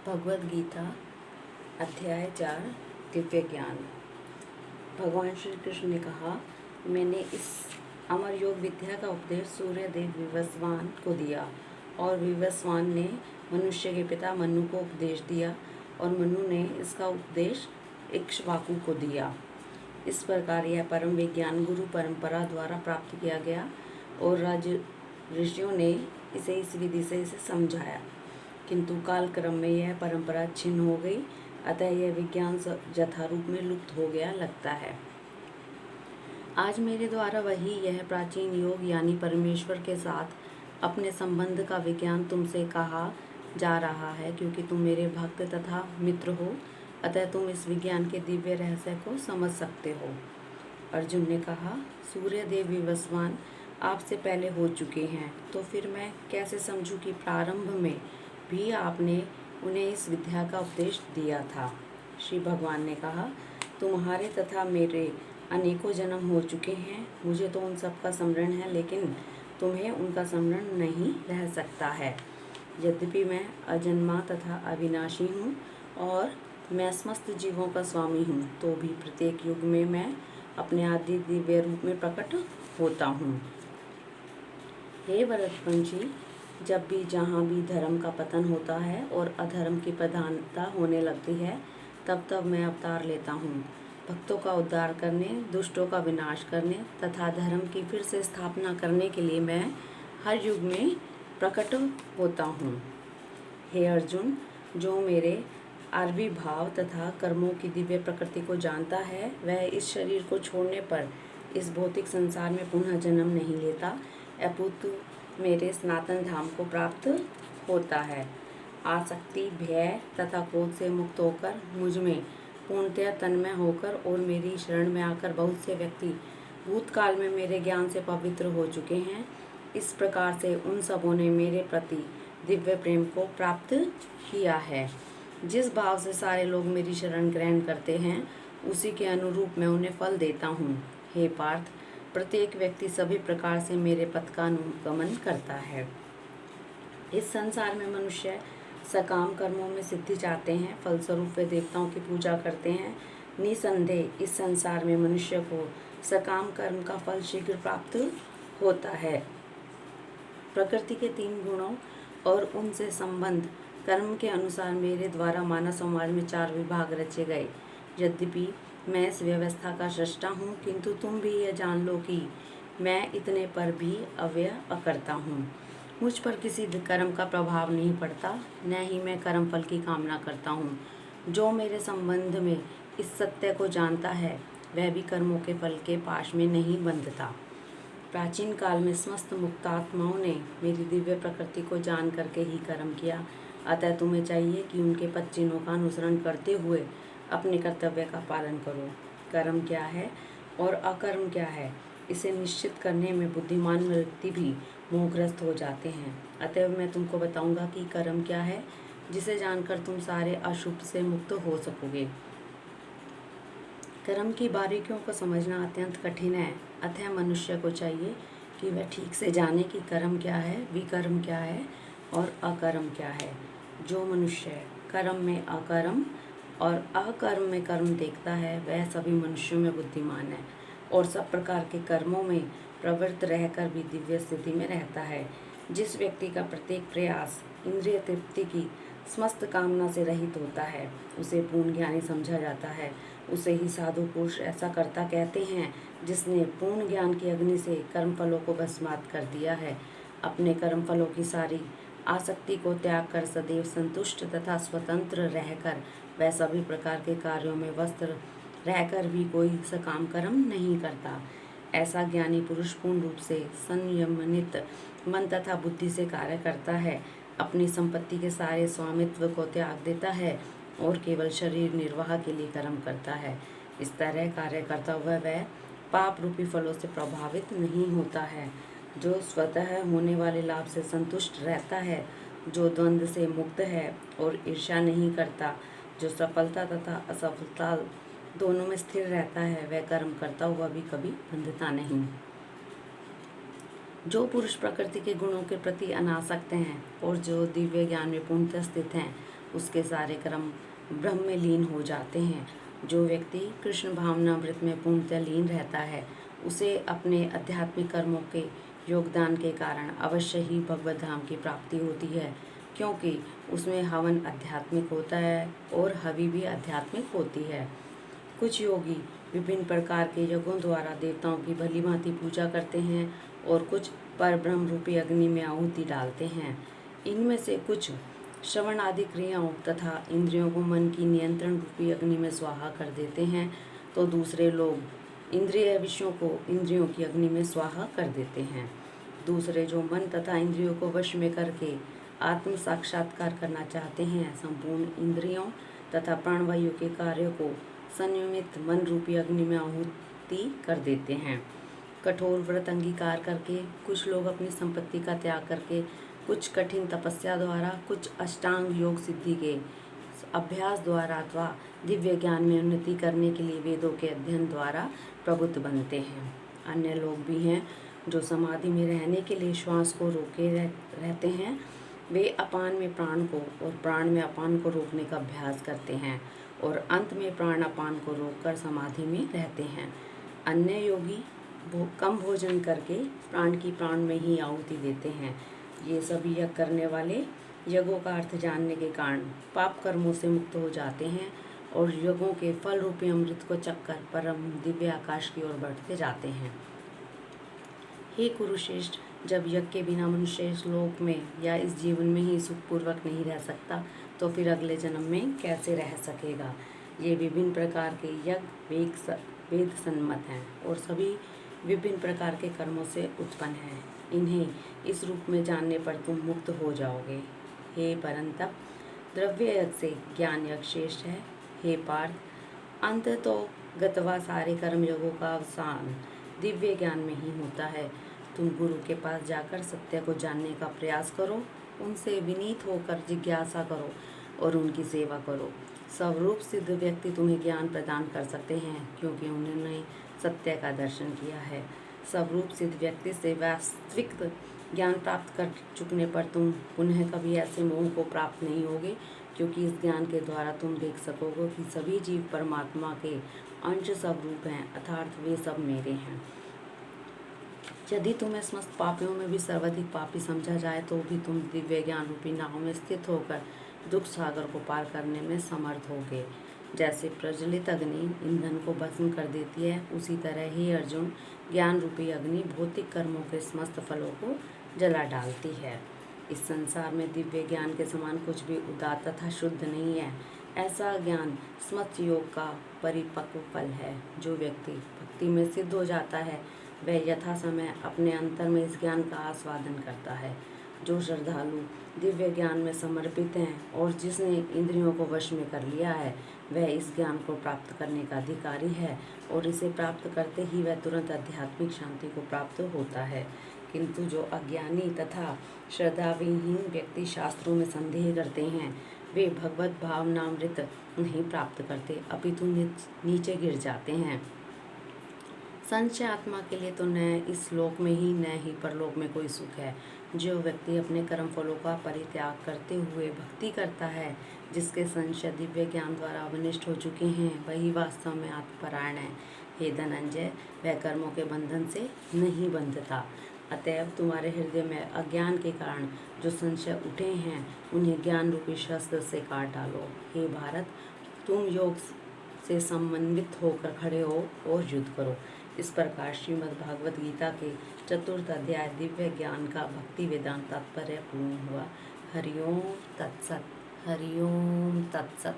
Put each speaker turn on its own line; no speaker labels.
भगवद गीता अध्याय 4 दिव्य ज्ञान। भगवान श्री कृष्ण ने कहा, मैंने इस अमर योग विद्या का उपदेश सूर्यदेव विवस्वान को दिया और विवस्वान ने मनुष्य के पिता मनु को उपदेश दिया और मनु ने इसका उपदेश इक्ष्वाकु को दिया। इस प्रकार यह परम विज्ञान गुरु परंपरा द्वारा प्राप्त किया गया और राज ऋषियों ने इसे इस विधि से इसे समझाया, किंतु कालक्रम में यह परंपरा छिन्न हो गई, अतः यह विज्ञान यथारूप में लुप्त हो गया लगता है। आज मेरे द्वारा वही यह प्राचीन योग यानी परमेश्वर के साथ अपने संबंध का विज्ञान तुमसे कहा जा रहा है, क्योंकि तुम मेरे भक्त तथा मित्र हो, अतः तुम इस विज्ञान के दिव्य रहस्य को समझ सकते हो। अर्जुन ने कहा, सूर्यदेव विवस्वान आपसे पहले हो चुके हैं, तो फिर मैं कैसे समझूं कि प्रारंभ में भी आपने उन्हें इस विद्या का उपदेश दिया था। श्री भगवान ने कहा, तुम्हारे तथा मेरे अनेकों जन्म हो चुके हैं, मुझे तो उन सब का स्मरण है, लेकिन तुम्हें उनका स्मरण नहीं रह सकता है। यद्यपि मैं अजन्मा तथा अविनाशी हूँ और मैं समस्त जीवों का स्वामी हूँ, तो भी प्रत्येक युग में मैं अपने आदि दिव्य रूप में प्रकट होता हूँ। हे भरतवंशी, जब भी जहाँ भी धर्म का पतन होता है और अधर्म की प्रधानता होने लगती है, तब तब मैं अवतार लेता हूँ, भक्तों का उद्धार करने, दुष्टों का विनाश करने तथा धर्म की फिर से स्थापना करने के लिए मैं हर युग में प्रकट होता हूँ। हे अर्जुन, जो मेरे आर्वी भाव तथा कर्मों की दिव्य प्रकृति को जानता है, वह इस शरीर को छोड़ने पर इस भौतिक संसार में पुनः जन्म नहीं लेता, अपितु मेरे सनातन धाम को प्राप्त होता है। आसक्ति, भय तथा क्रोध से मुक्त होकर मुझ में पूर्णतया तन्मय होकर और मेरी शरण में आकर बहुत से व्यक्ति भूतकाल में मेरे ज्ञान से पवित्र हो चुके हैं। इस प्रकार से उन सबों ने मेरे प्रति दिव्य प्रेम को प्राप्त किया है। जिस भाव से सारे लोग मेरी शरण ग्रहण करते हैं, उसी के अनुरूप मैं उन्हें फल देता हूँ। हे पार्थ, प्रत्येक व्यक्ति सभी प्रकार से मेरे पथ का अनुगमन करता है। इस संसार में मनुष्य सकाम कर्मों में सिद्धि चाहते हैं, फलस्वरूप वे देवताओं की पूजा करते हैं। निसंदेह इस संसार में मनुष्य को सकाम कर्म का फल शीघ्र प्राप्त होता है। प्रकृति के 3 गुणों और उनसे संबंध कर्म के अनुसार मेरे द्वारा मानव समाज में 4 विभाग रचे गए। यद्यपि मैं इस व्यवस्था का सृष्टा हूँ, किंतु तुम भी यह जान लो कि मैं इतने पर भी अव्यय अकर्ता हूँ। मुझ पर किसी कर्म का प्रभाव नहीं पड़ता, न ही मैं कर्म फल की कामना करता हूँ। जो मेरे संबंध में इस सत्य को जानता है, वह भी कर्मों के फल के पाश में नहीं बंधता। प्राचीन काल में समस्त मुक्तात्माओं ने मेरी दिव्य प्रकृति को जान करके ही कर्म किया, अतः तुम्हें चाहिए कि उनके पद चिन्हों का अनुसरण करते हुए अपने कर्तव्य का पालन करो। कर्म क्या है और अकर्म क्या है, इसे निश्चित करने में बुद्धिमान व्यक्ति भी मोहग्रस्त हो जाते हैं। अतः मैं तुमको बताऊंगा कि कर्म क्या है, जिसे जानकर तुम सारे अशुभ से मुक्त हो सकोगे। कर्म की बारीकियों को समझना अत्यंत कठिन है, अतः मनुष्य को चाहिए कि वह ठीक से जाने कि कर्म क्या है, विकर्म क्या है और अकर्म क्या है। जो मनुष्य कर्म में अकर्म और अकर्म में कर्म देखता है, वह सभी मनुष्यों में बुद्धिमान है और सब प्रकार के कर्मों में प्रवृत्त रहकर भी दिव्य स्थिति में रहता है। जिस व्यक्ति का प्रत्येक प्रयास इंद्रिय तृप्ति की समस्त कामना से रहित होता है, उसे पूर्ण ज्ञानी समझा जाता है। उसे ही साधु पुरुष ऐसा करता कहते हैं, जिसने पूर्ण ज्ञान की अग्नि से कर्मफलों को भस्मात कर दिया है। अपने कर्मफलों की सारी आसक्ति को त्याग कर सदैव संतुष्ट तथा स्वतंत्र रहकर वह सभी प्रकार के कार्यों में व्यस्त रहकर भी कोई सकाम कर्म नहीं करता। ऐसा ज्ञानी पुरुष पूर्ण रूप से संयमित मन तथा बुद्धि से कार्य करता है, अपनी संपत्ति के सारे स्वामित्व को त्याग देता है और केवल शरीर निर्वाह के लिए कर्म करता है। इस तरह कार्य करता हुआ वह पाप रूपी फलों से प्रभावित नहीं होता है। जो स्वतः होने वाले लाभ से संतुष्ट रहता है, जो द्वंद्व से मुक्त है और ईर्ष्या नहीं करता, जो सफलता तथा असफलता दोनों में स्थिर रहता है, वह कर्म करता हुआ भी कभी बंधता नहीं। जो पुरुष प्रकृति के गुणों के प्रति अनासक्त हैं और जो दिव्य ज्ञान में पूर्णतः स्थित हैं, उसके सारे कर्म ब्रह्म में लीन हो जाते हैं। जो व्यक्ति कृष्ण भावनामृत में पूर्णतः लीन रहता है, उसे अपने आध्यात्मिक कर्मों के योगदान के कारण अवश्य ही भगवत धाम की प्राप्ति होती है, क्योंकि उसमें हवन आध्यात्मिक होता है और हवि भी आध्यात्मिक होती है। कुछ योगी विभिन्न प्रकार के यज्ञों द्वारा देवताओं की भली भांति पूजा करते हैं और कुछ परब्रह्म रूपी अग्नि में आहुति डालते हैं। इनमें से कुछ श्रवण आदि क्रियाओं तथा इंद्रियों को मन की नियंत्रण रूपी अग्नि में स्वाहा कर देते हैं, तो दूसरे लोग इंद्रिय विषयों को इंद्रियों की अग्नि में स्वाहा कर देते हैं। दूसरे जो मन तथा इंद्रियों को वश में करके आत्म साक्षात्कार करना चाहते हैं, संपूर्ण इंद्रियों तथा प्राणवायु के कार्यों को संयमित मन रूपी अग्नि में आहुति कर देते हैं। कठोर व्रत अंगीकार करके कुछ लोग अपनी संपत्ति का त्याग करके, कुछ कठिन तपस्या द्वारा, कुछ अष्टांग योग सिद्धि के अभ्यास द्वारा अथवा दिव्य ज्ञान में उन्नति करने के लिए वेदों के अध्ययन द्वारा प्रबुद्ध बनते हैं। अन्य लोग भी हैं जो समाधि में रहने के लिए श्वास को रोके रहते हैं। वे अपान में प्राण को और प्राण में अपान को रोकने का अभ्यास करते हैं और अंत में प्राण अपान को रोककर समाधि में रहते हैं। अन्य योगी कम भोजन करके प्राण की प्राण में ही आहुति देते हैं। ये सभी यज्ञ करने वाले यज्ञों का अर्थ जानने के कारण पाप कर्मों से मुक्त हो जाते हैं और यज्ञों के फल रूपी अमृत को चखकर परम दिव्य आकाश की ओर बढ़ते जाते हैं। हे कुरुश्रेष्ठ, जब यज्ञ के बिना मनुष्य इस लोक में या इस जीवन में ही सुखपूर्वक नहीं रह सकता, तो फिर अगले जन्म में कैसे रह सकेगा। ये विभिन्न प्रकार के यज्ञ वेद सम्मत हैं और सभी विभिन्न प्रकार के कर्मों से उत्पन्न हैं। इन्हें इस रूप में जानने पर तुम मुक्त हो जाओगे। हे परंतप, द्रव्य यज्ञ से ज्ञान यज्ञ श्रेष्ठ है। हे पार्थ, अंत तो गतवा सारे कर्म योगों का अवसान दिव्य ज्ञान में ही होता है। तुम गुरु के पास जाकर सत्य को जानने का प्रयास करो, उनसे विनीत होकर जिज्ञासा करो और उनकी सेवा करो। स्वरूप सिद्ध व्यक्ति तुम्हें ज्ञान प्रदान कर सकते हैं, क्योंकि उन्होंने सत्य का दर्शन किया है। स्वरूप सिद्ध व्यक्ति से वास्तविक ज्ञान प्राप्त कर चुकने पर तुम पुनः कभी ऐसे मोह को प्राप्त नहीं होगे, क्योंकि इस ज्ञान के द्वारा तुम देख सकोगे कि सभी जीव परमात्मा के अंश स्वरूप हैं, अर्थात वे सब मेरे हैं। यदि तुम्हें समस्त पापियों में भी सर्वाधिक पापी समझा जाए, तो भी तुम दिव्य ज्ञान रूपी नाव में स्थित होकर दुख सागर को पार करने में समर्थ होगे। जैसे प्रज्वलित अग्नि ईंधन को भस्म कर देती है, उसी तरह ही अर्जुन ज्ञान रूपी अग्नि भौतिक कर्मों के समस्त फलों को जला डालती है। इस संसार में दिव्य ज्ञान के समान कुछ भी उदात्त तथा शुद्ध नहीं है। ऐसा ज्ञान समस्त योग का परिपक्व फल है। जो व्यक्ति भक्ति में सिद्ध हो जाता है, वह यथा समय अपने अंतर में इस ज्ञान का आस्वादन करता है। जो श्रद्धालु दिव्य ज्ञान में समर्पित हैं और जिसने इंद्रियों को वश में कर लिया है, वह इस ज्ञान को प्राप्त करने का अधिकारी है और इसे प्राप्त करते ही वह तुरंत आध्यात्मिक शांति को प्राप्त होता है। किंतु जो अज्ञानी तथा श्रद्धाविहीन व्यक्ति शास्त्रों में संदेह करते हैं, वे भगवत भावनामृत नहीं प्राप्त करते, अपितु नीचे गिर जाते हैं। संशय आत्मा के लिए तो न इस लोक में ही न ही परलोक में कोई सुख है। जो व्यक्ति अपने कर्म फलों का परित्याग करते हुए भक्ति करता है, जिसके संशय दिव्य ज्ञान द्वारा अवनिष्ट हो चुके हैं, वही वास्तव में आत्मपरायण है। हे धनंजय, वह कर्मों के बंधन से नहीं बंधता। अतएव तुम्हारे हृदय में अज्ञान के कारण जो संशय उठे हैं, उन्हें ज्ञान रूपी शस्त्र से काट डालो। हे भारत, तुम योग से समन्वित होकर खड़े हो और युद्ध करो। इस प्रकार श्रीमद् भागवत गीता के चतुर्थ अध्याय दिव्य ज्ञान का भक्ति वेदांत तात्पर्य पूर्ण हुआ। हरिओम तत्सत। हरिओम तत्सत।